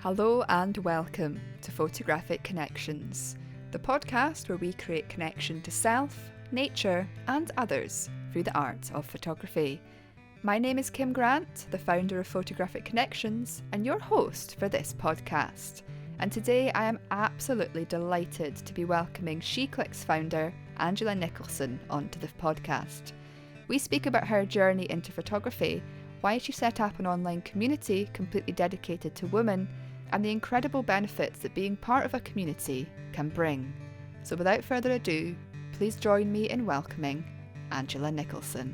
Hello and welcome to Photographic Connections, the podcast where we create connection to self, nature and others through the art of photography. My name is Kim Grant, the founder of Photographic Connections and your host for this podcast. And today I am absolutely delighted to be welcoming SheClicks founder Angela Nicholson onto the podcast. We speak about her journey into photography, why she set up an online community completely dedicated to women, and the incredible benefits that being part of a community can bring. So without further ado, please join me in welcoming Angela Nicholson.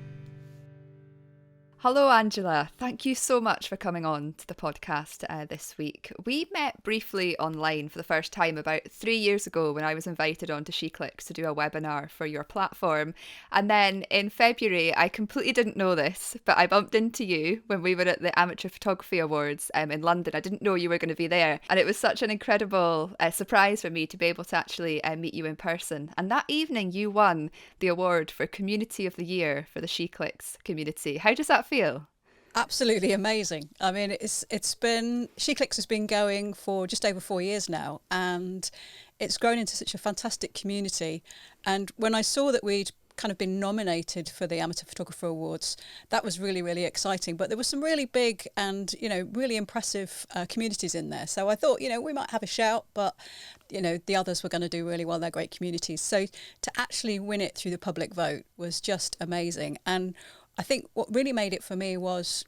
Hello Angela, thank you so much for coming on to the podcast this week. We met briefly online for the first time about 3 years ago when I was invited onto SheClicks to do a webinar for your platform. And then in February, I completely didn't know this, but I bumped into you when we were at the Amateur Photography Awards in London. I didn't know you were going to be there. And it was such an incredible surprise for me to be able to actually meet you in person. And that evening you won the award for Community of the Year for the SheClicks community. How does that feel? Absolutely amazing. I mean, it's been SheClicks has been going for just over 4 years now, and it's grown into such a fantastic community. And when I saw that we'd kind of been nominated for the Amateur Photographer Awards, that was really, really exciting. But there were some really big and, really impressive communities in there. So I thought, we might have a shout, but, the others were going to do really well. They're great communities. So to actually win it through the public vote was just amazing. And I think what really made it for me was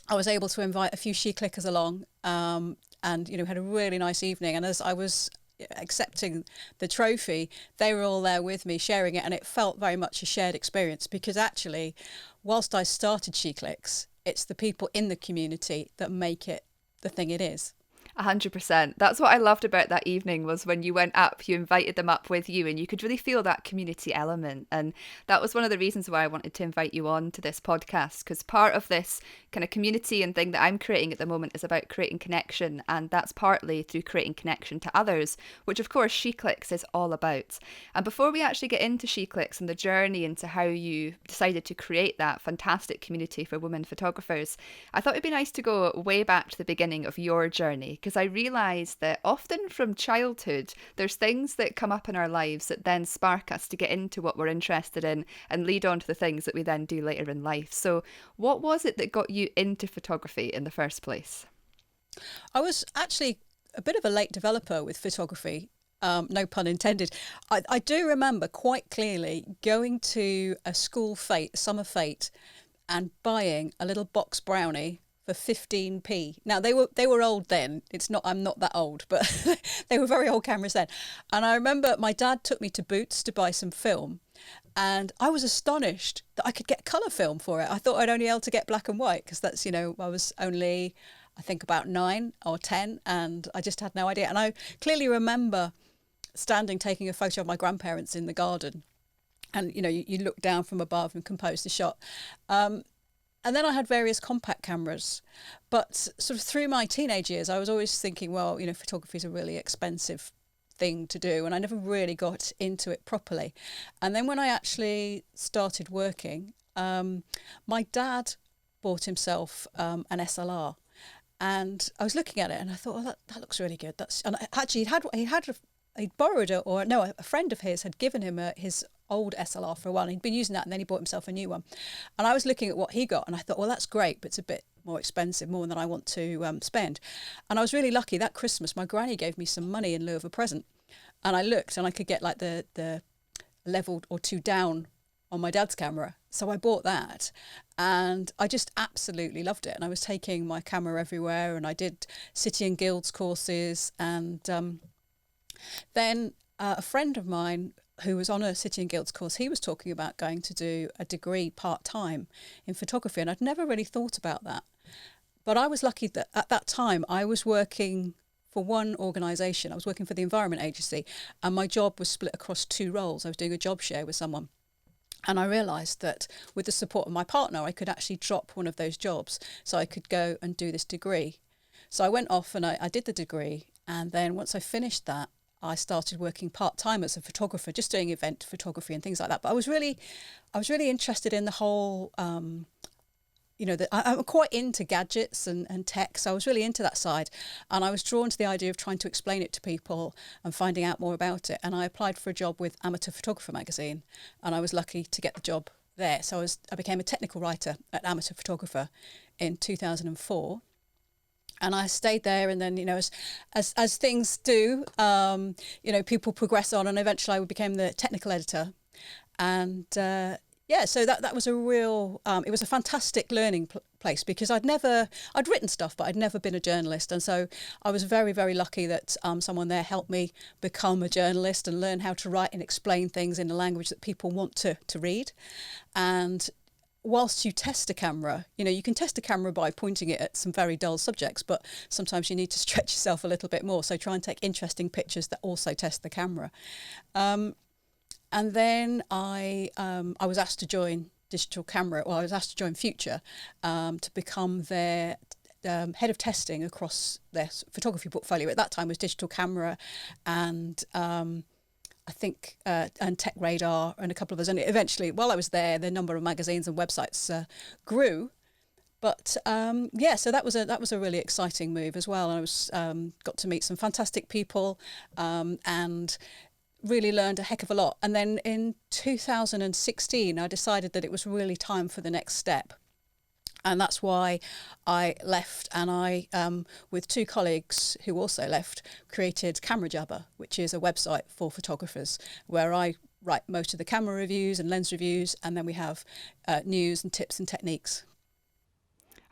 I was able to invite a few SheClickers along and, had a really nice evening. And as I was accepting the trophy, they were all there with me sharing it. And it felt very much a shared experience because actually, whilst I started SheClicks, it's the people in the community that make it the thing it is. 100%. That's what I loved about that evening was when you went up, you invited them up with you and you could really feel that community element. And that was one of the reasons why I wanted to invite you on to this podcast, because part of this kind of community and thing that I'm creating at the moment is about creating connection. And that's partly through creating connection to others, which of course SheClicks is all about. And before we actually get into SheClicks and the journey into how you decided to create that fantastic community for women photographers, I thought it'd be nice to go way back to the beginning of your journey, because I realised that often from childhood, there's things that come up in our lives that then spark us to get into what we're interested in and lead on to the things that we then do later in life. So what was it that got you into photography in the first place? I was actually a bit of a late developer with photography. No pun intended. I do remember quite clearly going to a school fete, summer fete, and buying a little box brownie for 15p. Now they were old then. I'm not that old, but they were very old cameras then. And I remember my dad took me to Boots to buy some film, and I was astonished that I could get colour film for it. I thought I'd only be able to get black and white because that's, I was only, I think, about 9 or 10, and I just had no idea. And I clearly remember standing taking a photo of my grandparents in the garden, and you look down from above and compose the shot. And then I had various compact cameras. But sort of through my teenage years, I was always thinking, well, photography is a really expensive thing to do. And I never really got into it properly. And then when I actually started working, my dad bought himself an SLR. And I was looking at it and I thought, well, that looks really good. And actually, he'd borrowed it, a friend of his had given him his old SLR for a while. And he'd been using that, and then he bought himself a new one. And I was looking at what he got, and I thought, well, that's great, but it's a bit more expensive, more than I want to spend. And I was really lucky that Christmas. My granny gave me some money in lieu of a present, and I looked, and I could get like the level or two down on my dad's camera. So I bought that, and I just absolutely loved it. And I was taking my camera everywhere, and I did City and Guilds courses, and then a friend of mine who was on a City and Guilds course, he was talking about going to do a degree part-time in photography, and I'd never really thought about that. But I was lucky that at that time I was working for one organisation. I was working for the Environment Agency, and my job was split across 2 roles. I was doing a job share with someone. And I realised that with the support of my partner, I could actually drop one of those jobs so I could go and do this degree. So I went off and I did the degree, and then once I finished that, I started working part-time as a photographer, just doing event photography and things like that. But I was really interested in the whole I'm quite into gadgets and tech, so I was really into that side, and I was drawn to the idea of trying to explain it to people and finding out more about it. And I applied for a job with Amateur Photographer magazine, and I was lucky to get the job there. So I became a technical writer at Amateur Photographer in 2004. And I stayed there, and then as things do, people progress on, and eventually I became the technical editor, and so that was a real it was a fantastic learning place, because I'd written stuff, but I'd never been a journalist, and so I was very, very lucky that someone there helped me become a journalist and learn how to write and explain things in a language that people want to read. And whilst you test a camera, you can test a camera by pointing it at some very dull subjects, but sometimes you need to stretch yourself a little bit more. So try and take interesting pictures that also test the camera. And then I was asked to join Digital Camera. Well, I was asked to join Future to become their head of testing across their photography portfolio. At that time, it was Digital Camera and I think and Tech Radar and a couple of others. And eventually, while I was there, the number of magazines and websites grew. But so that was a really exciting move as well. And I was got to meet some fantastic people and really learned a heck of a lot. And then in 2016, I decided that it was really time for the next step. And that's why I left, and I, with two colleagues who also left, created Camera Jabber, which is a website for photographers where I write most of the camera reviews and lens reviews, and then we have news and tips and techniques.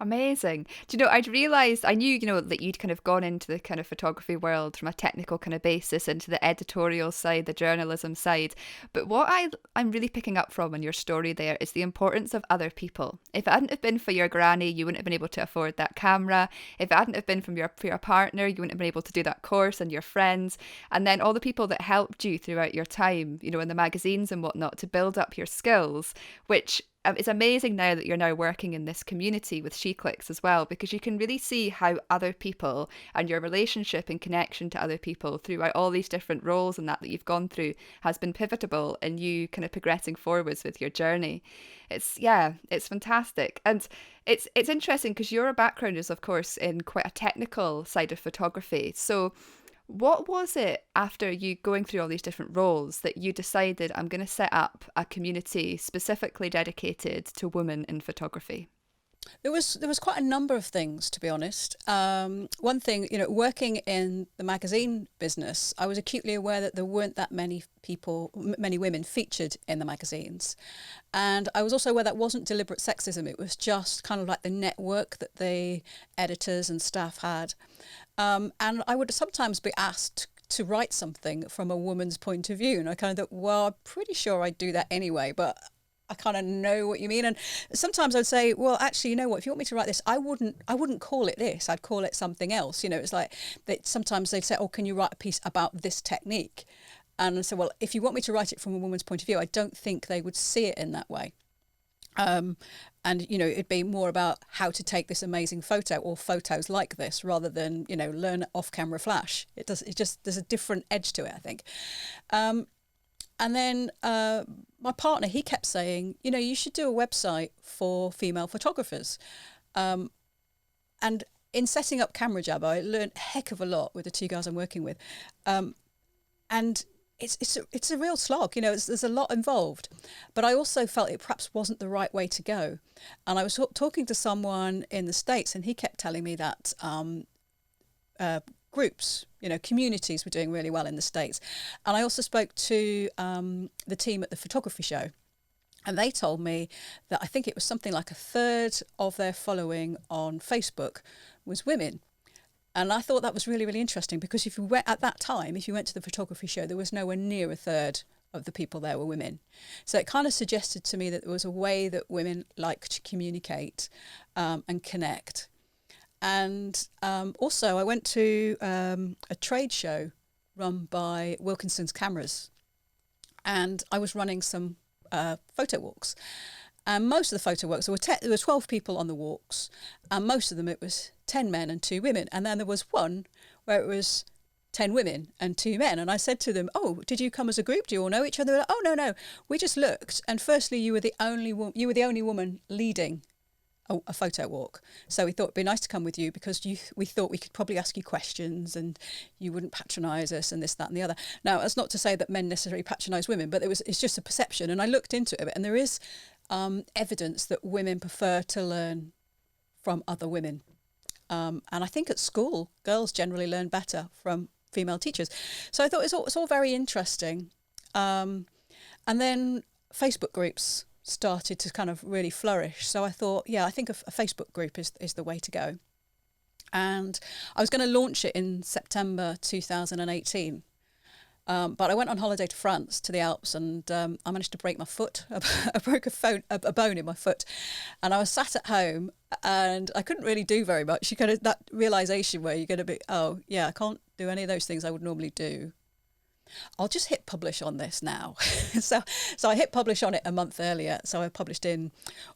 Amazing. Do you know, I'd realised, I knew, that you'd kind of gone into the kind of photography world from a technical kind of basis into the editorial side, the journalism side. But what I'm really picking up from in your story there is the importance of other people. If it hadn't have been for your granny, you wouldn't have been able to afford that camera. If it hadn't have been for your partner, you wouldn't have been able to do that course, and your friends. And then all the people that helped you throughout your time, in the magazines and whatnot, to build up your skills, which it's amazing now that you're now working in this community with SheClicks as well, because you can really see how other people and your relationship and connection to other people throughout all these different roles and that you've gone through has been pivotal in you kind of progressing forwards with your journey. It's fantastic. And it's interesting because your background is, of course, in quite a technical side of photography. So what was it, after you going through all these different roles, that you decided, I'm going to set up a community specifically dedicated to women in photography? There was quite a number of things, to be honest. One thing, working in the magazine business, I was acutely aware that there weren't that many women featured in the magazines. And I was also aware that wasn't deliberate sexism. It was just kind of like the network that the editors and staff had. And I would sometimes be asked to write something from a woman's point of view. And I kind of thought, well, I'm pretty sure I'd do that anyway, but I kind of know what you mean. And sometimes I'd say, well, actually, you know what, if you want me to write this, I wouldn't call it this. I'd call it something else. It's like sometimes they'd say, oh, can you write a piece about this technique? And I said, well, if you want me to write it from a woman's point of view, I don't think they would see it in that way. And it'd be more about how to take this amazing photo or photos like this, rather than learn off-camera flash. There's a different edge to it, I think. And then my partner, he kept saying, you should do a website for female photographers. And in setting up Camera Jabber, I learned a heck of a lot with the two guys I'm working with. And it's a real slog, there's a lot involved. But I also felt it perhaps wasn't the right way to go. And I was talking to someone in the States, and he kept telling me that groups, communities were doing really well in the States. And I also spoke to the team at the photography show, and they told me that I think it was something like a third of their following on Facebook was women. And I thought that was really, really interesting, because if you went to the photography show, there was nowhere near a third of the people there were women. So it kind of suggested to me that there was a way that women like to communicate and connect. And also I went to a trade show run by Wilkinson's Cameras, and I was running some photo walks. And most of the photo walks, there were 12 people on the walks, and most of them it was 10 men and 2 women. And then there was one where it was 10 women and 2 men. And I said to them, oh, did you come as a group? Do you all know each other? Oh, no. We just looked. And firstly, you were the only woman leading a photo walk. So we thought it'd be nice to come with you because we thought we could probably ask you questions and you wouldn't patronise us and this, that and the other. Now, that's not to say that men necessarily patronise women, but it's just a perception. And I looked into it a bit, and there is evidence that women prefer to learn from other women. And I think at school, girls generally learn better from female teachers. So I thought it's all very interesting. And then Facebook groups started to kind of really flourish. So I thought, yeah, I think a Facebook group is the way to go. And I was going to launch it in September 2018. But I went on holiday to France, to the Alps, and I managed to break my foot. I broke a bone in my foot. And I was sat at home and I couldn't really do very much. You kind of, that realisation where you're going to be, oh, yeah, I can't do any of those things I would normally do. I'll just hit publish on this now. so I hit publish on it a month earlier. So I published in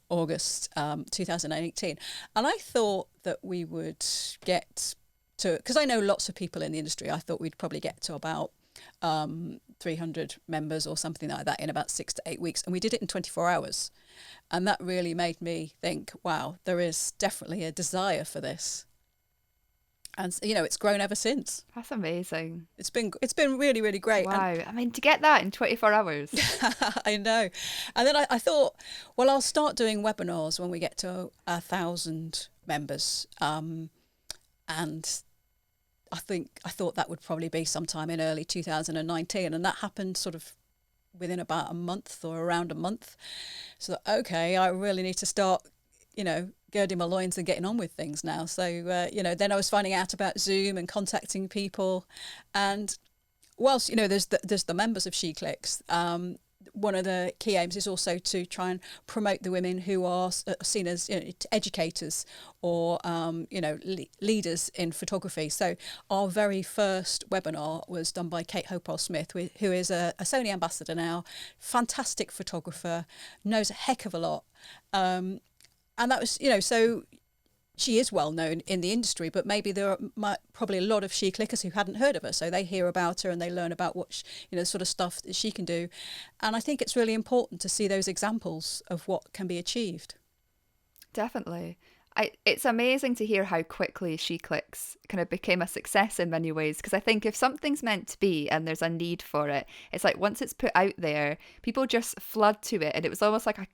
August 2018. And I thought that we would get to, because I know lots of people in the industry, I thought we'd probably get to about 300 members or something like that in about 6 to 8 weeks. And we did it in 24 hours. And that really made me think, wow, there is definitely a desire for this. And it's grown ever since. That's amazing. It's been really, really great. Wow. I mean, to get that in 24 hours. I know. And then I thought, well, I'll start doing webinars when we get to 1,000 members. And I thought that would probably be sometime in early 2019. And that happened sort of within about a month or around a month. So, okay, I really need to start, girding my loins and getting on with things now. So, then I was finding out about Zoom and contacting people. And whilst, there's the members of SheClicks, one of the key aims is also to try and promote the women who are seen as educators or leaders in photography. So our very first webinar was done by Kate Hopewell-Smith, who is a Sony ambassador now, fantastic photographer, knows a heck of a lot. And that was, so she is well known in the industry, but maybe there are probably a lot of SheClickers who hadn't heard of her. So they hear about her and they learn about what, the sort of stuff that she can do. And I think it's really important to see those examples of what can be achieved. Definitely. It's amazing to hear how quickly SheClicks kind of became a success in many ways, because I think if something's meant to be and there's a need for it, it's like once it's put out there, people just flood to it. And it was almost like a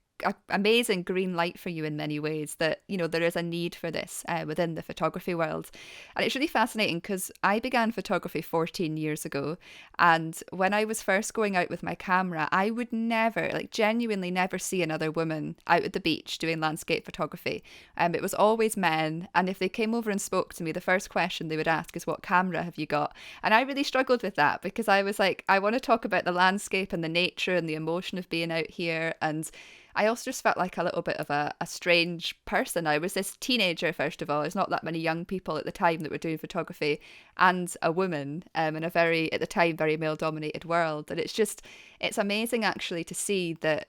amazing green light for you in many ways that there is a need for this within the photography world. And it's really fascinating because I began photography 14 years ago, and when I was first going out with my camera, I would never, genuinely never see another woman out at the beach doing landscape photography. It was always men, and if they came over and spoke to me, the first question they would ask is, what camera have you got? And I really struggled with that because I was like, I want to talk about the landscape and the nature and the emotion of being out here. And I also just felt like a little bit of a strange person. I was this teenager, first of all. There's not that many young people at the time that were doing photography, and a woman in a very, at the time, very male-dominated world. And it's amazing actually to see that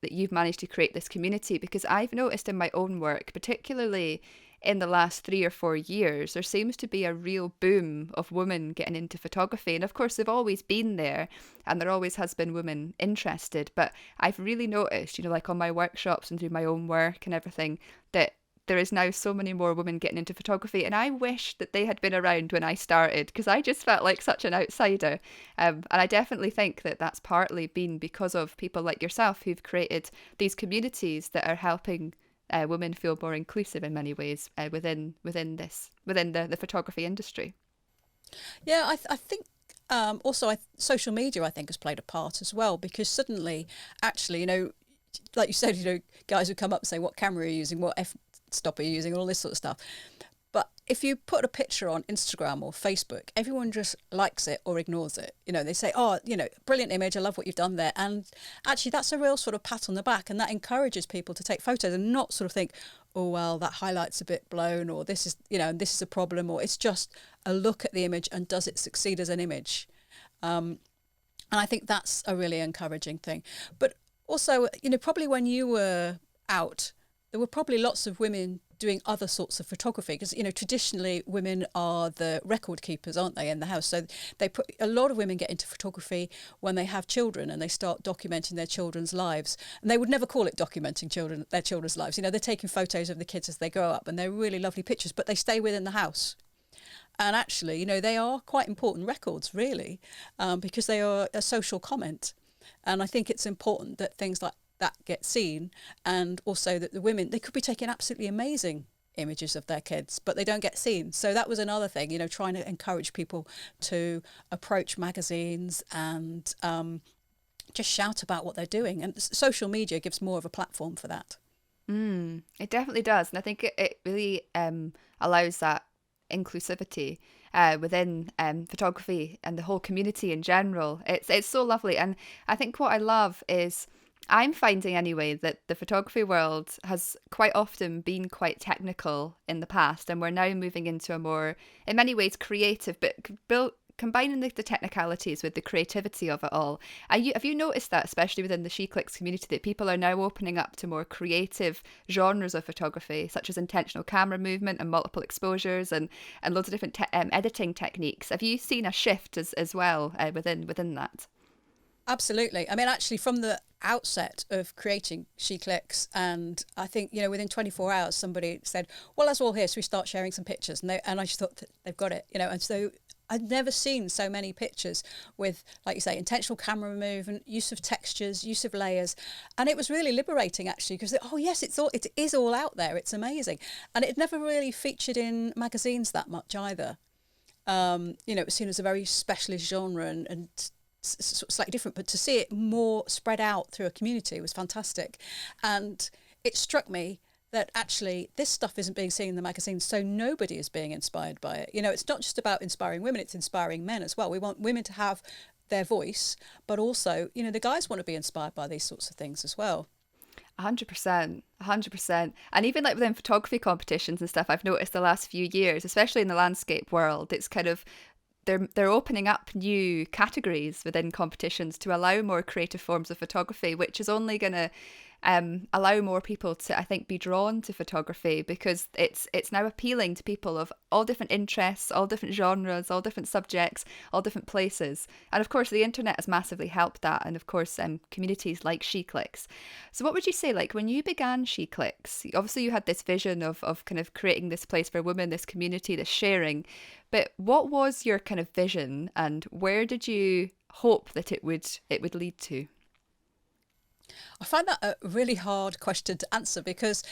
you've managed to create this community, because I've noticed in my own work, particularly in the last 3 or 4 years, there seems to be a real boom of women getting into photography. And of course, they've always been there, and there always has been women interested. But I've really noticed, on my workshops and through my own work and everything, that there is now so many more women getting into photography. And I wish that they had been around when I started, because I just felt like such an outsider. And I definitely think that that's partly been because of people like yourself who've created these communities that are helping women feel more inclusive in many ways within the photography industry. Yeah, I think also social media, I think, has played a part as well, because suddenly, actually, like you said, guys would come up and say, what camera are you using, what f-stop are you using, all this sort of stuff. But if you put a picture on Instagram or Facebook, everyone just likes it or ignores it. They say, oh, brilliant image, I love what you've done there. And actually, that's a real sort of pat on the back, and that encourages people to take photos and not sort of think, oh, well, that highlight's a bit blown, or this is, this is a problem, or it's just a look at the image and does it succeed as an image? And I think that's a really encouraging thing. But also, probably when you were out, there were probably lots of women doing other sorts of photography, because traditionally women are the record keepers, aren't they, in the house? So they put a lot of women get into photography when they have children and they start documenting their children's lives, and they would never call it documenting their children's lives. They're taking photos of the kids as they grow up, and they're really lovely pictures, but they stay within the house. And actually, they are quite important records, really, because they are a social comment. And I think it's important that things like that get seen, and also that the women, they could be taking absolutely amazing images of their kids, but they don't get seen. So that was another thing, trying to encourage people to approach magazines and just shout about what they're doing. And social media gives more of a platform for that. It definitely does. And I think it really allows that inclusivity within photography and the whole community in general. It's so lovely. And I think what I love is, I'm finding anyway, that the photography world has quite often been quite technical in the past, and we're now moving into a more, in many ways, creative, but combining the technicalities with the creativity of it all. Have you noticed that, especially within the SheClicks community, that people are now opening up to more creative genres of photography, such as intentional camera movement and multiple exposures and loads of different editing techniques? Have you seen a shift as well within that? Absolutely. I mean, actually, from the outset of creating SheClicks, and I think, within 24 hours, somebody said, well, that's all here, so we start sharing some pictures. And I just thought that they've got it, and so I'd never seen so many pictures with, like you say, intentional camera movement, use of textures, use of layers. And it was really liberating, actually, because, oh, yes, it is all out there. It's amazing. And it never really featured in magazines that much either. It was seen as a very specialist genre and slightly different, but to see it more spread out through a community was fantastic. And it struck me that actually this stuff isn't being seen in the magazines, so nobody is being inspired by it. It's not just about inspiring women, it's inspiring men as well. We want women to have their voice, but also, the guys want to be inspired by these sorts of things as well. 100%. And even like within photography competitions and stuff, I've noticed the last few years, especially in the landscape world, it's kind of, they're opening up new categories within competitions to allow more creative forms of photography, which is only going to allow more people to, I think, be drawn to photography, because it's now appealing to people of all different interests, all different genres, all different subjects, all different places. And of course, the internet has massively helped that, and of course, communities like SheClicks. So what would you say, like when you began SheClicks, obviously you had this vision of kind of creating this place for women, this community, this sharing, but what was your kind of vision, and where did you hope that it would lead to? I find that a really hard question to answer, because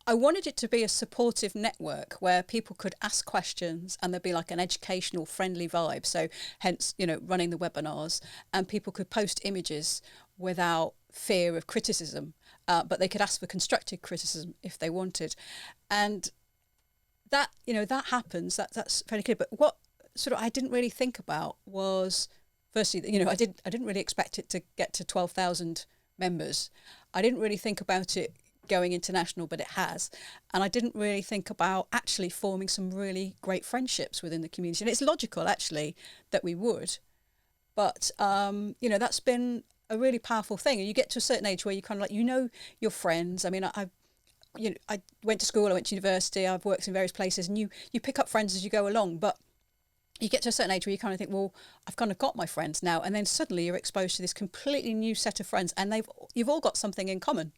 I wanted it to be a supportive network where people could ask questions and there'd be like an educational, friendly vibe. So hence, running the webinars, and people could post images without fear of criticism, but they could ask for constructive criticism if they wanted. And that, that happens, that's fairly clear. But what sort of I didn't really think about was, firstly, I didn't really expect it to get to 12,000 members. I didn't really think about it going international, but it has. And I didn't really think about actually forming some really great friendships within the community. And it's logical, actually, that we would. But, that's been a really powerful thing. And you get to a certain age where you kind of like, your friends. I mean, I went to school, I went to university, I've worked in various places, and you pick up friends as you go along. But you get to a certain age where you kind of think, well, I've kind of got my friends now. And then suddenly you're exposed to this completely new set of friends, and you've all got something in common.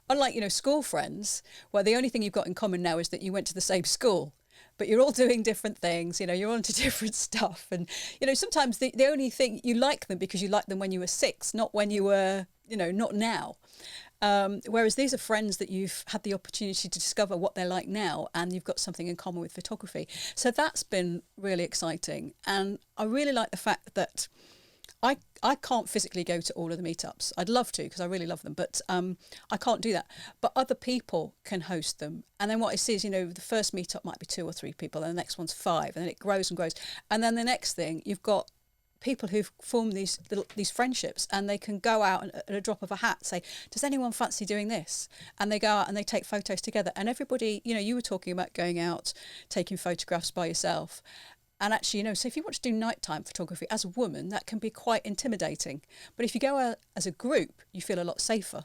Unlike, school friends, where the only thing you've got in common now is that you went to the same school, but you're all doing different things, you're onto different stuff. And, sometimes the only thing, you like them because you liked them when you were 6, not when you were, not now. Whereas these are friends that you've had the opportunity to discover what they're like now, and you've got something in common with photography. So that's been really exciting. And I really like the fact that I can't physically go to all of the meetups. I'd love to, because I really love them, but I can't do that. But other people can host them. And then what I see is, the first meetup might be 2 or 3 people, and the next one's 5, and then it grows and grows. And then the next thing, you've got people who've formed these friendships, and they can go out and at a drop of a hat say, does anyone fancy doing this? And they go out and they take photos together, and everybody, you were talking about going out taking photographs by yourself, and actually, so if you want to do nighttime photography as a woman, that can be quite intimidating, but if you go out as a group, you feel a lot safer.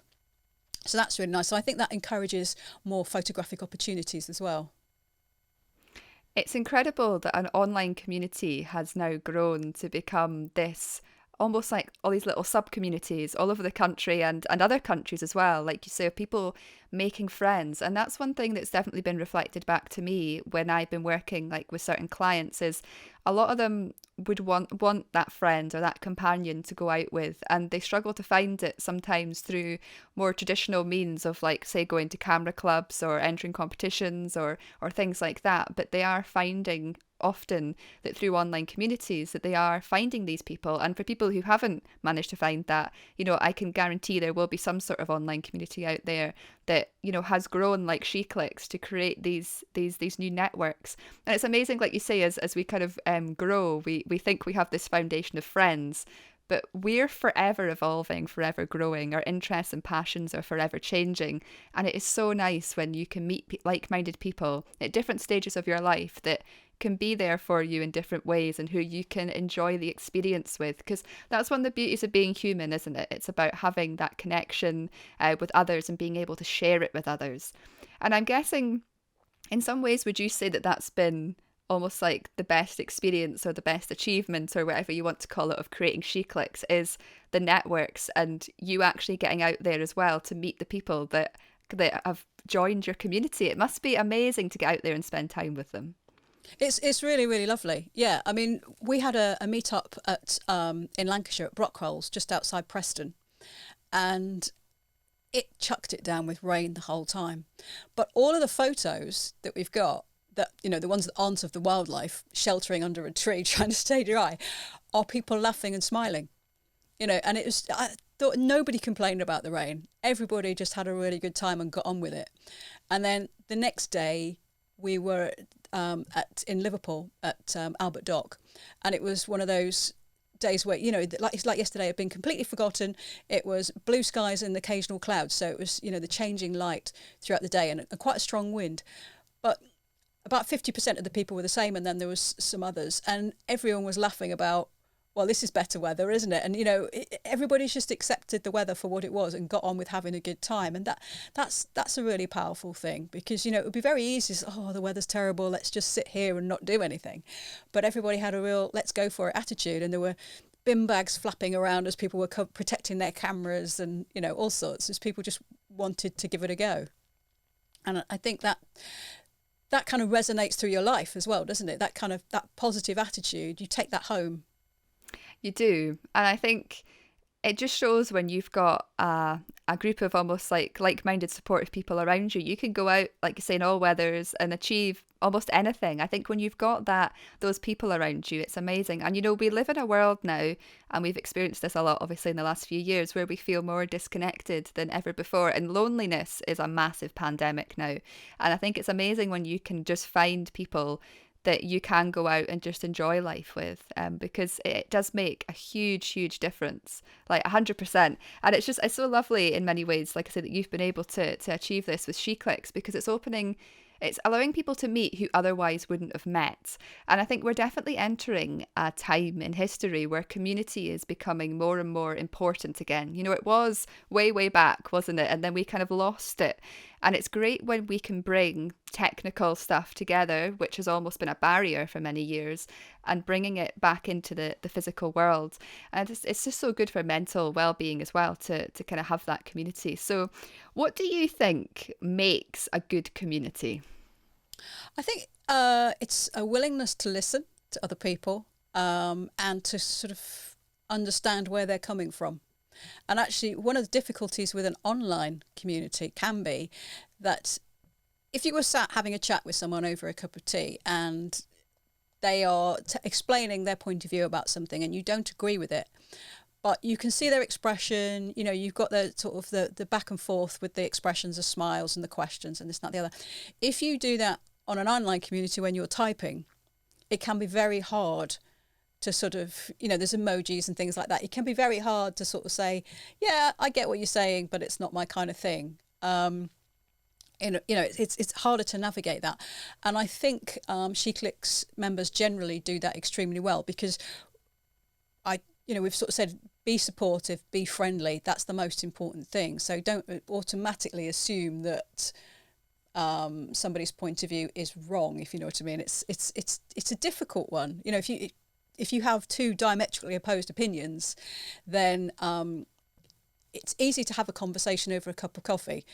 So that's really nice. So I think that encourages more photographic opportunities as well. It's incredible that an online community has now grown to become this almost like all these little sub communities all over the country and other countries as well. Like you say, people making friends. And that's one thing that's definitely been reflected back to me when I've been working like with certain clients is a lot of them would want that friend or that companion to go out with, and they struggle to find it sometimes through more traditional means of like say going to camera clubs or entering competitions or things like that. But they are finding often that through online communities that they are finding these people. And for people who haven't managed to find that, I can guarantee there will be some sort of online community out there that has grown like SheClicks to create these new networks. And it's amazing, like you say, as we kind of grow, we think we have this foundation of friends, but we're forever evolving, forever growing. Our interests and passions are forever changing. And it is so nice when you can meet like-minded people at different stages of your life that can be there for you in different ways and who you can enjoy the experience with. Because that's one of the beauties of being human, isn't it? It's about having that connection with others and being able to share it with others. And I'm guessing, in some ways, would you say that that's been almost like the best experience or the best achievement or whatever you want to call it of creating SheClicks is the networks and you actually getting out there as well to meet the people that have joined your community? It must be amazing to get out there and spend time with them. It's really, really lovely. Yeah, I mean, we had a meet-up at in Lancashire at Brockholes, just outside Preston, and it chucked it down with rain the whole time. But all of the photos that we've got, that the ones that aren't of the wildlife sheltering under a tree trying to stay dry, are people laughing and smiling. And I thought nobody complained about the rain. Everybody just had a really good time and got on with it. And then the next day we were in Liverpool at Albert Dock, and it was one of those days where it's like yesterday had been completely forgotten. It was blue skies and occasional clouds, so it was the changing light throughout the day and quite a strong wind. But about 50% of the people were the same, and then there was some others, and everyone was laughing about, well, this is better weather, isn't it? And everybody's just accepted the weather for what it was and got on with having a good time. And that's a really powerful thing, because it would be very easy to say, oh, the weather's terrible, let's just sit here and not do anything. But everybody had a real let's go for it attitude, and there were bin bags flapping around as people were protecting their cameras and all sorts, as people just wanted to give it a go. And I think that kind of resonates through your life as well, doesn't it? That positive attitude, you take that home. You do. And I think it just shows when you've got a group of almost like-minded supportive people around you, you can go out, like you say, in all weathers and achieve almost anything. I think when you've got those people around you, it's amazing. And we live in a world now, and we've experienced this a lot obviously in the last few years, where we feel more disconnected than ever before, and loneliness is a massive pandemic now. And I think it's amazing when you can just find people that you can go out and just enjoy life with, because it does make a huge difference, like 100%. And it's so lovely in many ways, like I said, that you've been able to achieve this with SheClicks, because it's allowing people to meet who otherwise wouldn't have met. And I think we're definitely entering a time in history where community is becoming more and more important again. It was way back, wasn't it? And then we kind of lost it. And it's great when we can bring technical stuff together, which has almost been a barrier for many years, and bringing it back into the physical world. And it's just so good for mental well-being as well to kind of have that community. So what do you think makes a good community? I think it's a willingness to listen to other people, and to sort of understand where they're coming from. And actually, one of the difficulties with an online community can be that if you were sat having a chat with someone over a cup of tea and they are explaining their point of view about something and you don't agree with it, but you can see their expression, you've got the sort of the back and forth with the expressions, the smiles and the questions and this, that, the other. If you do that on an online community when you're typing, it can be very hard to sort of, there's emojis and things like that. It can be very hard to sort of say, yeah, I get what you're saying, but it's not my kind of thing. It's harder to navigate that. And I think SheClicks members generally do that extremely well, because we've sort of said be supportive, be friendly. That's the most important thing. So don't automatically assume that somebody's point of view is wrong, if you know what I mean. It's a difficult one. If you have two diametrically opposed opinions, then it's easy to have a conversation over a cup of coffee,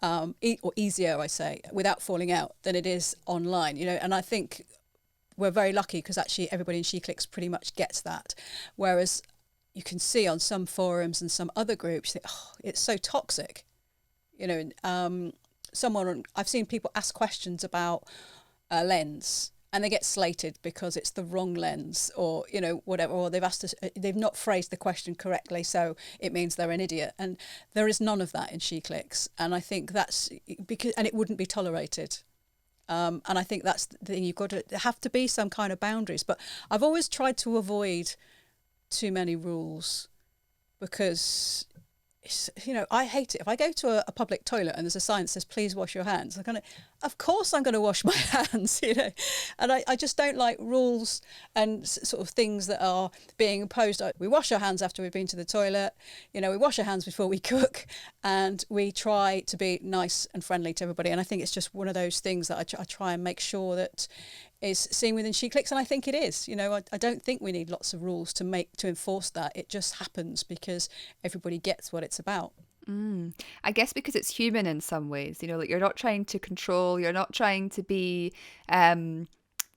or easier, I say, without falling out than it is online. And I think we're very lucky because actually everybody in SheClicks pretty much gets that. Whereas you can see on some forums and some other groups, you think, oh, it's so toxic. I've seen people ask questions about a lens and they get slated because it's the wrong lens, or whatever, or they've not phrased the question correctly, so it means they're an idiot. And there is none of that in SheClicks, and I think that's because, and it wouldn't be tolerated. And I think that's the thing. You've got to have to be some kind of boundaries. But I've always tried to avoid too many rules because I hate it. If I go to a public toilet and there's a sign that says please wash your hands, of course I'm going to wash my hands, and I just don't like rules and sort of things that are being imposed. We wash our hands after we've been to the toilet, we wash our hands before we cook, and we try to be nice and friendly to everybody. And I think it's just one of those things that I try and make sure that is seen within SheClicks, and I think it is. I don't think we need lots of rules to enforce that. It just happens because everybody gets what it's about. I guess because it's human in some ways, like you're not trying to control, you're not trying to be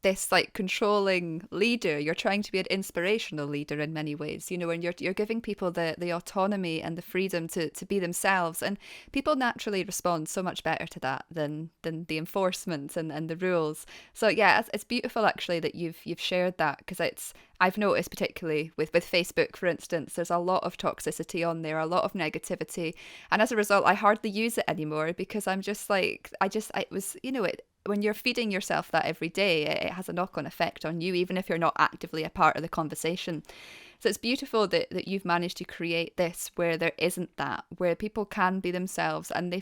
this like controlling leader. You're trying to be an inspirational leader in many ways, and you're giving people the autonomy and the freedom to be themselves, and people naturally respond so much better to that than the enforcement and the rules. So yeah, it's beautiful actually that you've shared that, because I've noticed, particularly with Facebook, for instance, there's a lot of toxicity on there, a lot of negativity, and as a result I hardly use it anymore, because I'm just like, it was, when you're feeding yourself that every day, it has a knock-on effect on you, even if you're not actively a part of the conversation. So it's beautiful that you've managed to create this where there isn't that, where people can be themselves and they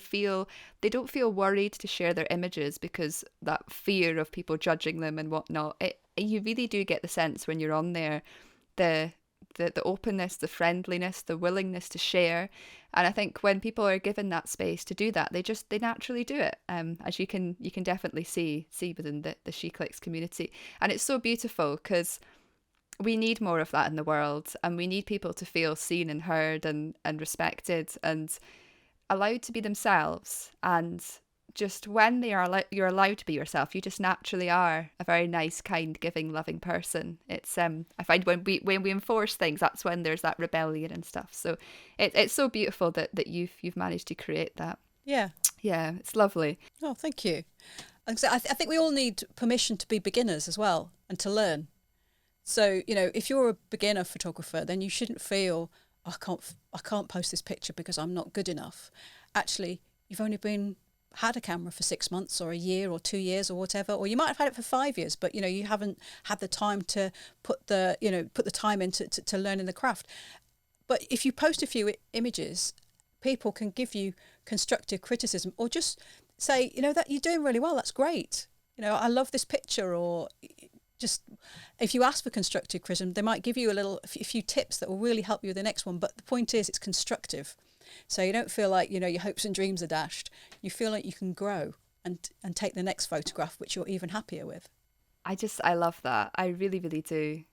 don't feel worried to share their images because that fear of people judging them and whatnot. You really do get the sense when you're on there, the openness, the friendliness, the willingness to share. And I think when people are given that space to do that, they naturally do it. As you can definitely see within the SheClicks community. And it's so beautiful because we need more of that in the world, and we need people to feel seen and heard and respected and allowed to be themselves. And just when you're allowed to be yourself, you just naturally are a very nice, kind, giving, loving person. It's I find when we enforce things, that's when there's that rebellion and stuff. So it's so beautiful that you've managed to create that. Yeah, it's lovely. Oh, thank you. And so I think we all need permission to be beginners as well and to learn. So if you're a beginner photographer, then you shouldn't feel I can't post this picture because I'm not good enough. Actually, you've only had a camera for 6 months or a year or 2 years or whatever, or you might have had it for 5 years, but you haven't had the time to put the time into to learning the craft. But if you post a few images, people can give you constructive criticism, or just say, that you're doing really well, that's great, I love this picture. Or just if you ask for constructive criticism, they might give you a few tips that will really help you with the next one. But the point is, it's constructive. So you don't feel like, your hopes and dreams are dashed. You feel like you can grow and take the next photograph, which you're even happier with. I love that. I really, really do.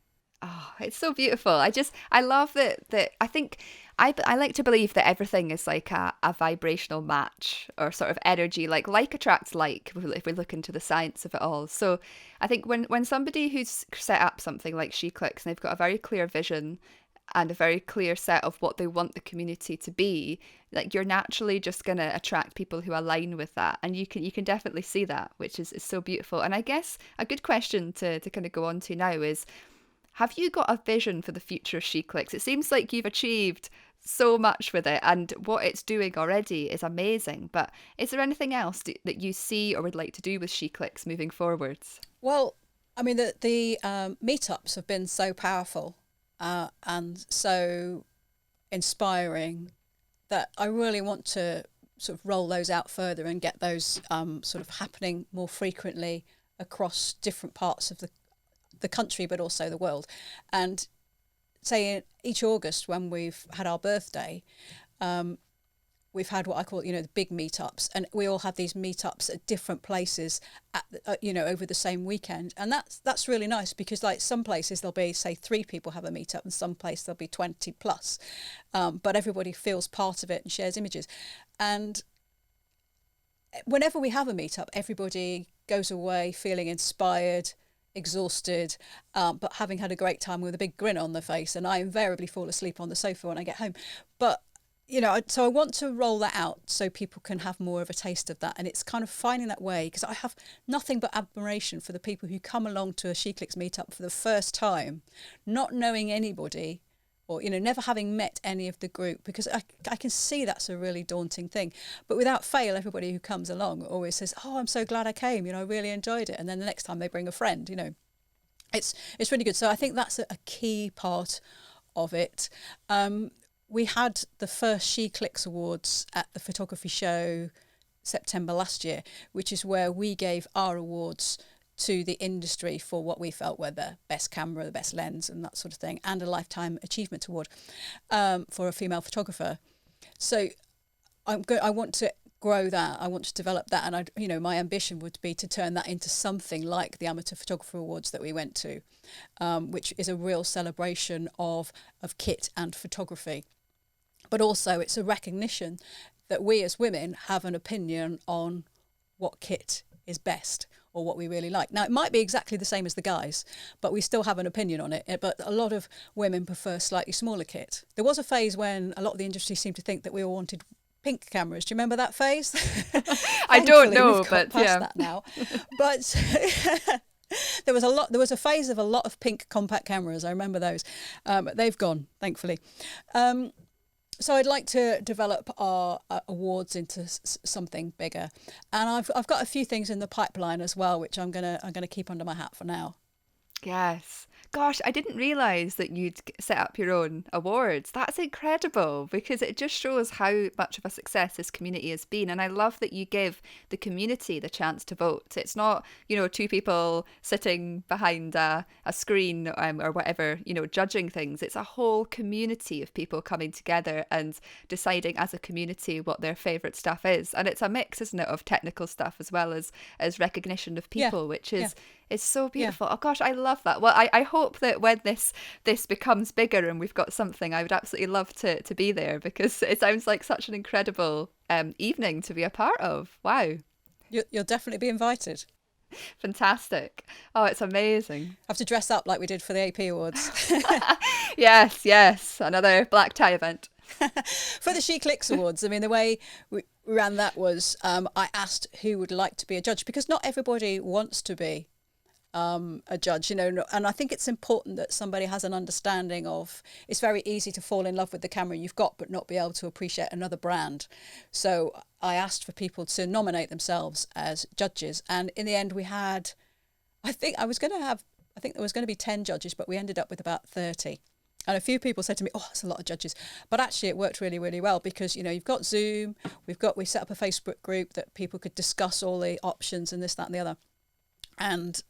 Oh, it's so beautiful. I love that I think I like to believe that everything is like a vibrational match, or sort of energy, like attracts like, if we look into the science of it all. So I think when somebody who's set up something like SheClicks and they've got a very clear vision and a very clear set of what they want the community to be, like you're naturally just going to attract people who align with that. And you can definitely see that, which is so beautiful. And I guess a good question to kind of go on to now is, have you got a vision for the future of SheClicks? It seems like you've achieved so much with it, and what it's doing already is amazing. But is there anything else that you see or would like to do with SheClicks moving forwards? Well, I mean, the meetups have been so powerful and so inspiring that I really want to sort of roll those out further and get those sort of happening more frequently across different parts of the country, but also the world. And say each August when we've had our birthday, we've had what I call, the big meetups, and we all have these meetups at different places over the same weekend, and that's really nice because like some places there'll be say 3 people have a meetup, and some place there'll be 20 plus, but everybody feels part of it and shares images. And whenever we have a meetup, everybody goes away feeling inspired, exhausted, but having had a great time with a big grin on their face. And I invariably fall asleep on the sofa when I get home. But so I want to roll that out so people can have more of a taste of that. And it's kind of finding that way, because I have nothing but admiration for the people who come along to a SheClicks meetup for the first time, not knowing anybody, or never having met any of the group, because I can see that's a really daunting thing. But without fail, everybody who comes along always says, "Oh, I'm so glad I came. I really enjoyed it." And then the next time they bring a friend. It's really good. So I think that's a key part of it. We had the first SheClicks Awards at the photography show September last year, which is where we gave our awards to the industry for what we felt were the best camera, the best lens, and that sort of thing, and a Lifetime Achievement Award for a female photographer. So I want to grow that. I want to develop that, and my ambition would be to turn that into something like the Amateur Photographer Awards that we went to, which is a real celebration of kit and photography. But also it's a recognition that we as women have an opinion on what kit is best or what we really like. Now, it might be exactly the same as the guys, but we still have an opinion on it. But a lot of women prefer slightly smaller kit. There was a phase when a lot of the industry seemed to think that we all wanted pink cameras. Do you remember that phase? I don't know, we've but got past yeah. that now. But there was a phase of a lot of pink compact cameras. I remember those. They've gone, thankfully. So I'd like to develop our awards into something bigger, and I've got a few things in the pipeline as well, which I'm gonna keep under my hat for now. Yes. Gosh, I didn't realise that you'd set up your own awards. That's incredible, because it just shows how much of a success this community has been. And I love that you give the community the chance to vote. It's not, 2 people sitting behind a screen or whatever, judging things. It's a whole community of people coming together and deciding as a community what their favourite stuff is. And it's a mix, isn't it, of technical stuff as well as recognition of people, which is... It's so beautiful. Oh gosh, I love that. Well, I hope that when this becomes bigger and we've got something, I would absolutely love to be there, because it sounds like such an incredible evening to be a part of. Wow. You'll definitely be invited. Fantastic. Oh, it's amazing. Have to dress up like we did for the AP Awards. Yes. Another black tie event. For the SheClicks Awards, I mean, the way we ran that was I asked who would like to be a judge, because not everybody wants to be a judge, and I think it's important that somebody has an understanding of, it's very easy to fall in love with the camera you've got but not be able to appreciate another brand. So I asked for people to nominate themselves as judges, and in the end we had, I think there was going to be 10 judges, but we ended up with about 30. And a few people said to me, "Oh, that's a lot of judges." But actually it worked really, really well, because, you've got Zoom, we set up a Facebook group that people could discuss all the options and this, that and the other, and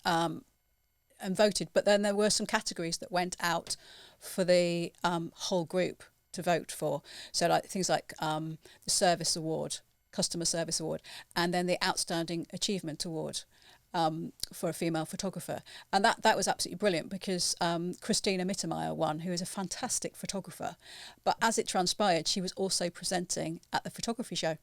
voted. But then there were some categories that went out for the whole group to vote for. So like things like the Service Award, Customer Service Award, and then the Outstanding Achievement Award for a female photographer. And that was absolutely brilliant, because Christina Mittermeier won, who is a fantastic photographer. But as it transpired, she was also presenting at the photography show.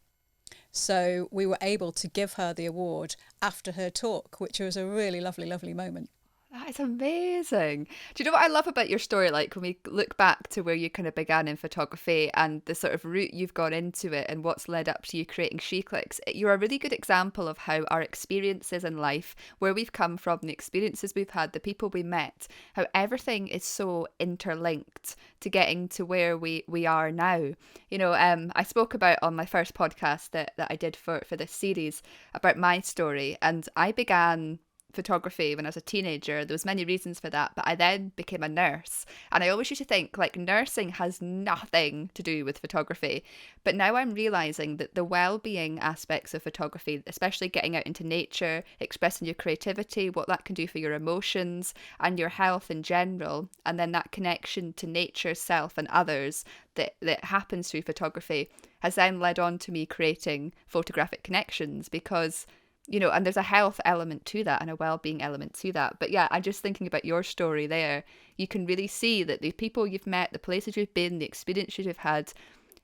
So we were able to give her the award after her talk, which was a really lovely, lovely moment. That is amazing. Do you know what I love about your story? Like when we look back to where you kind of began in photography and the sort of route you've gone into it and what's led up to you creating SheClicks, you're a really good example of how our experiences in life, where we've come from, the experiences we've had, the people we met, how everything is so interlinked to getting to where we are now. I spoke about on my first podcast that I did for this series about my story, and I began photography when I was a teenager. There was many reasons for that, but I then became a nurse, and I always used to think like nursing has nothing to do with photography. But now I'm realizing that the well-being aspects of photography, especially getting out into nature, expressing your creativity, what that can do for your emotions and your health in general, and then that connection to nature, self and others that happens through photography, has then led on to me creating photographic connections, because and there's a health element to that and a well-being element to that. But yeah, I'm just thinking about your story there. You can really see that the people you've met, the places you've been, the experiences you've had,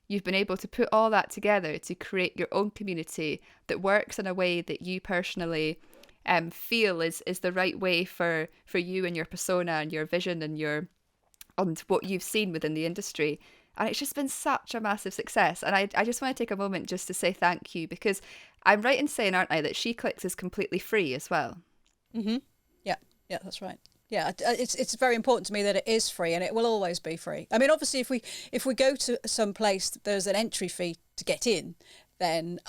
you've been able to put all that together to create your own community that works in a way that you personally feel is the right way for you and your persona and your vision and what you've seen within the industry. And it's just been such a massive success. And I just want to take a moment just to say thank you, because I'm right in saying, aren't I, that SheClicks is completely free as well? Mm-hmm. Yeah, that's right. Yeah, it's very important to me that it is free, and it will always be free. I mean, obviously, if we go to some place, there's an entry fee to get in, then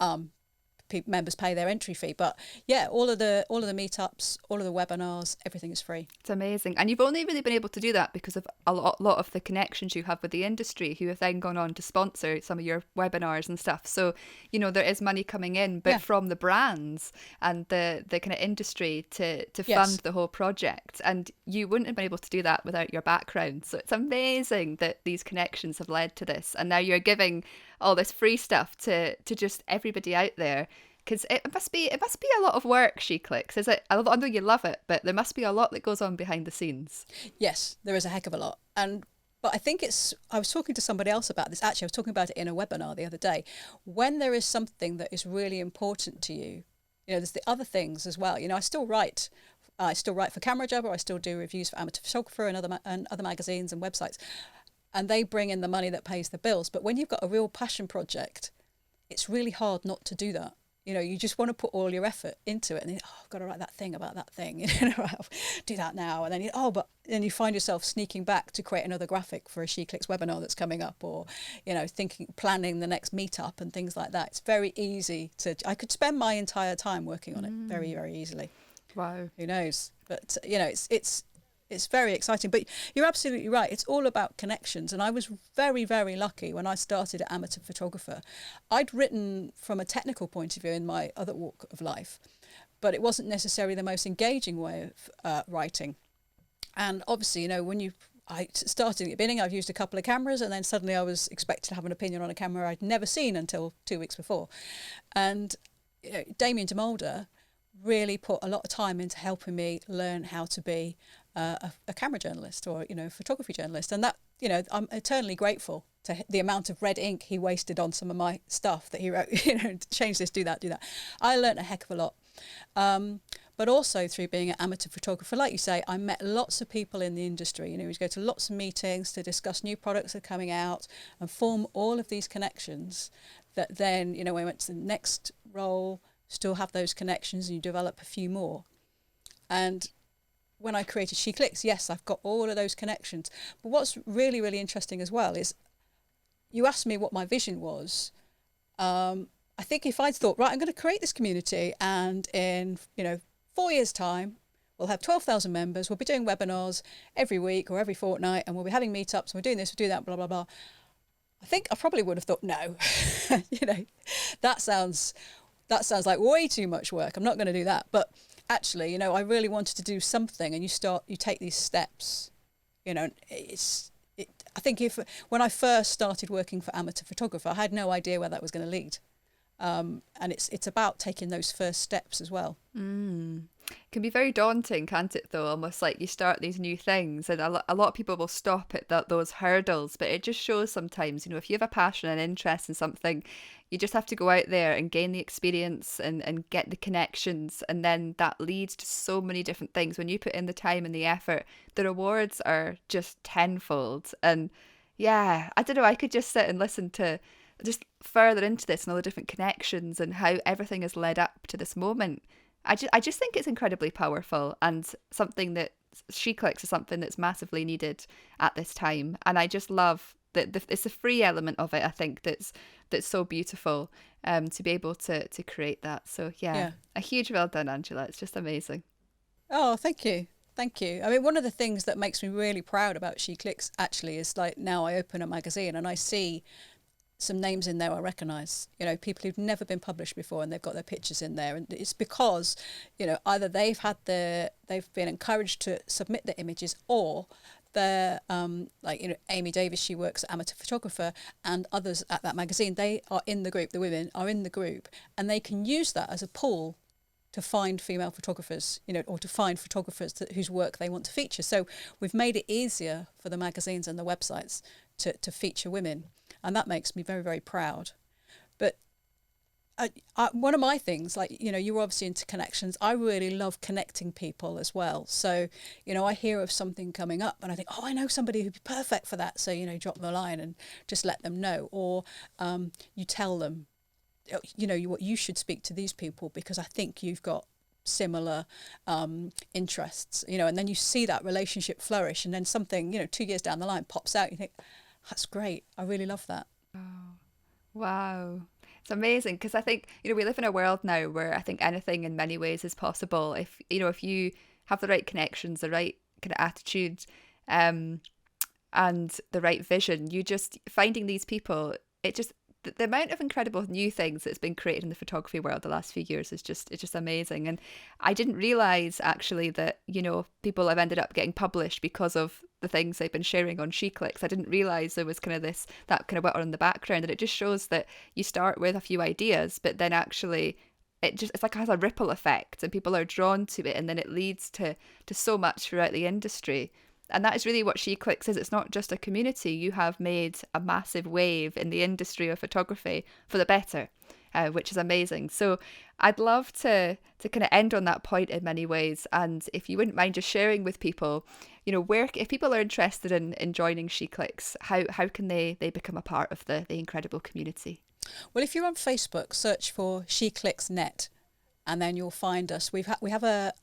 members pay their entry fee. But yeah, all of the meetups, all of the webinars, everything is free. It's amazing. And you've only really been able to do that because of a lot of the connections you have with the industry, who have then gone on to sponsor some of your webinars and stuff. So, there is money coming in, but from the brands and the kind of industry to fund the whole project. And you wouldn't have been able to do that without your background. So it's amazing that these connections have led to this. And now you're giving all this free stuff to just everybody out there. Because it must be a lot of work, SheClicks. Is it? I know you love it, but there must be a lot that goes on behind the scenes. Yes, there is a heck of a lot. But I think I was talking to somebody else about this. Actually, I was talking about it in a webinar the other day. When there is something that is really important to you, there's the other things as well. I still write. I still write for Camera Jabber. I still do reviews for Amateur Photographer and other magazines and websites. And they bring in the money that pays the bills. But when you've got a real passion project, it's really hard not to do that. You just want to put all your effort into it, and then, I've got to write that thing about that thing. I'll do that now, and then but then you find yourself sneaking back to create another graphic for a SheClicks webinar that's coming up, or planning the next meetup and things like that. It's very easy I could spend my entire time working on it very, very easily. Wow. Who knows? But it's very exciting. But you're absolutely right. It's all about connections. And I was very, very lucky when I started at Amateur Photographer. I'd written from a technical point of view in my other walk of life, but it wasn't necessarily the most engaging way of writing. And obviously, I started at the beginning, I've used a couple of cameras, and then suddenly I was expected to have an opinion on a camera I'd never seen until 2 weeks before. And Damien de Mulder really put a lot of time into helping me learn how to be a camera journalist or photography journalist, and that I'm eternally grateful to the amount of red ink he wasted on some of my stuff that he wrote. Change this, do that. I learned a heck of a lot, but also through being an amateur photographer, like you say, I met lots of people in the industry. We go to lots of meetings to discuss new products that are coming out and form all of these connections. That then when I went to the next role, still have those connections, and you develop a few more. And when I created SheClicks, yes, I've got all of those connections. But what's really, really interesting as well is, you asked me what my vision was. I think if I'd thought, right, I'm going to create this community, and in 4 years' time, we'll have 12,000 members, we'll be doing webinars every week or every fortnight, and we'll be having meetups, and we're doing this, we'll do that, blah, blah, blah. I think I probably would have thought, no, that sounds like way too much work. I'm not going to do that. But actually, I really wanted to do something, and you take these steps. I think when I first started working for Amateur Photographer, I had no idea where that was going to lead. And it's about taking those first steps as well. It can be very daunting, can't it, though? Almost like you start these new things, and a lot of people will stop at those hurdles. But it just shows sometimes, if you have a passion and interest in something, you just have to go out there and gain the experience and get the connections, and then that leads to so many different things. When you put in the time and the effort, the rewards are just tenfold. And yeah, I don't know, I could just sit and listen to just further into this and all the different connections and how everything has led up to this moment. I just think it's incredibly powerful, and something that SheClicks is something that's massively needed at this time. And I just love that it's the free element of it, I think, that's so beautiful, to be able to create that. So yeah, a huge well done, Angela. It's just amazing. Oh, thank you. Thank you. I mean, one of the things that makes me really proud about SheClicks actually is like now I open a magazine and I see some names in there I recognise, people who've never been published before and they've got their pictures in there. And it's because, either they've been encouraged to submit their images, or they're, Amy Davis, she works at Amateur Photographer, and others at that magazine, they are in the group, the women are in the group, and they can use that as a pool to find female photographers, or to find photographers whose work they want to feature. So we've made it easier for the magazines and the websites to feature women. And that makes me very, very proud. But one of my things, you were obviously into connections. I really love connecting people as well. So, I hear of something coming up and I think, oh, I know somebody who'd be perfect for that. So, drop them a line and just let them know. Or you tell them, what you should speak to these people because I think you've got similar interests, and then you see that relationship flourish, and then something, 2 years down the line pops out. You think, that's great. I really love that. Oh, wow. It's amazing because I think, we live in a world now where I think anything in many ways is possible. If you have the right connections, the right kind of attitude, and the right vision, you just finding these people, the amount of incredible new things that's been created in the photography world the last few years is it's just amazing. And I didn't realize actually that, people have ended up getting published because of the things they've been sharing on SheClicks. I didn't realize there was kind of that kind of went on in the background. And it just shows that you start with a few ideas, but then actually it's like it has a ripple effect and people are drawn to it. And then it leads to so much throughout the industry. And that is really what SheClicks is. It's not just a community. You have made a massive wave in the industry of photography for the better, which is amazing. So I'd love to kind of end on that point in many ways. And if you wouldn't mind just sharing with people, where if people are interested in joining SheClicks, how can they become a part of the incredible community? Well, if you're on Facebook, search for SheClicksNet, and then you'll find us. We have a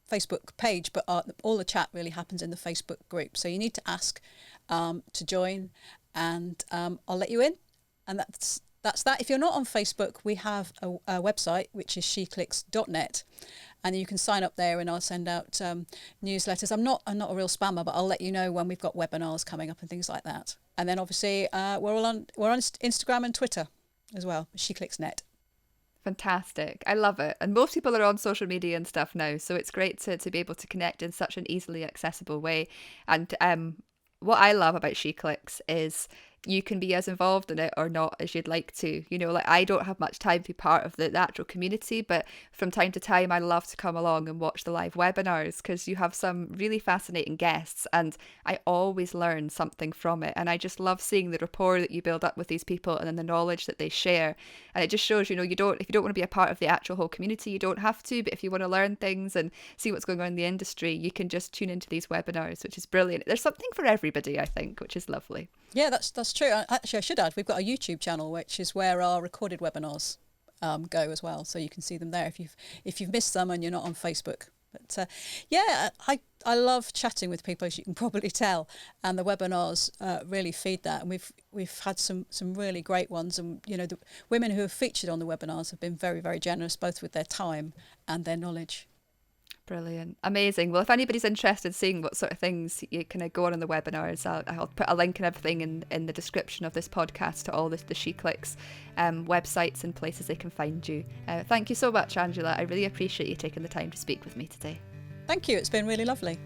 Facebook page, but all the chat really happens in the Facebook group. So you need to ask to join, and I'll let you in. And that's that. If you're not on Facebook, we have a website which is SheClicks.net, and you can sign up there, and I'll send out newsletters. I'm not a real spammer, but I'll let you know when we've got webinars coming up and things like that. And then obviously we're on Instagram and Twitter as well, SheClicksNet. Fantastic. I love it. And most people are on social media and stuff now. So it's great to be able to connect in such an easily accessible way. And what I love about SheClicks is you can be as involved in it or not as you'd like to. I don't have much time to be part of the actual community, but from time to time I love to come along and watch the live webinars because you have some really fascinating guests and I always learn something from it. And I just love seeing the rapport that you build up with these people and then the knowledge that they share. And it just shows, if you don't want to be a part of the actual whole community, you don't have to, but if you want to learn things and see what's going on in the industry, you can just tune into these webinars, which is brilliant. There's something for everybody, I think, which is lovely. Yeah, that's true. Actually, I should add, we've got a YouTube channel, which is where our recorded webinars go as well. So you can see them there if you've missed them and you're not on Facebook. But I love chatting with people, as you can probably tell, and the webinars really feed that. And we've had some really great ones, and the women who have featured on the webinars have been very, very generous, both with their time and their knowledge. Brilliant. Amazing. Well, if anybody's interested in seeing what sort of things you can go on the webinars, I'll put a link and everything in the description of this podcast to all the SheClicks websites and places they can find you. Thank you so much, Angela. I really appreciate you taking the time to speak with me today. Thank you. It's been really lovely.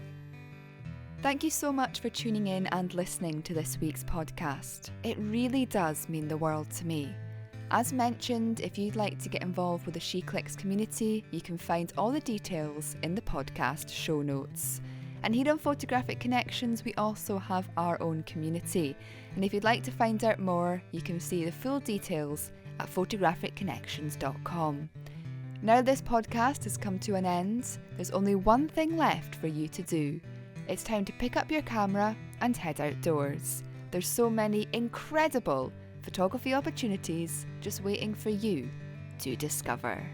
Thank you so much for tuning in and listening to this week's podcast. It really does mean the world to me. As mentioned, if you'd like to get involved with the SheClicks community, you can find all the details in the podcast show notes. And here on Photographic Connections, we also have our own community. And if you'd like to find out more, you can see the full details at photographicconnections.com. Now this podcast has come to an end, there's only one thing left for you to do. It's time to pick up your camera and head outdoors. There's so many incredible photography opportunities just waiting for you to discover.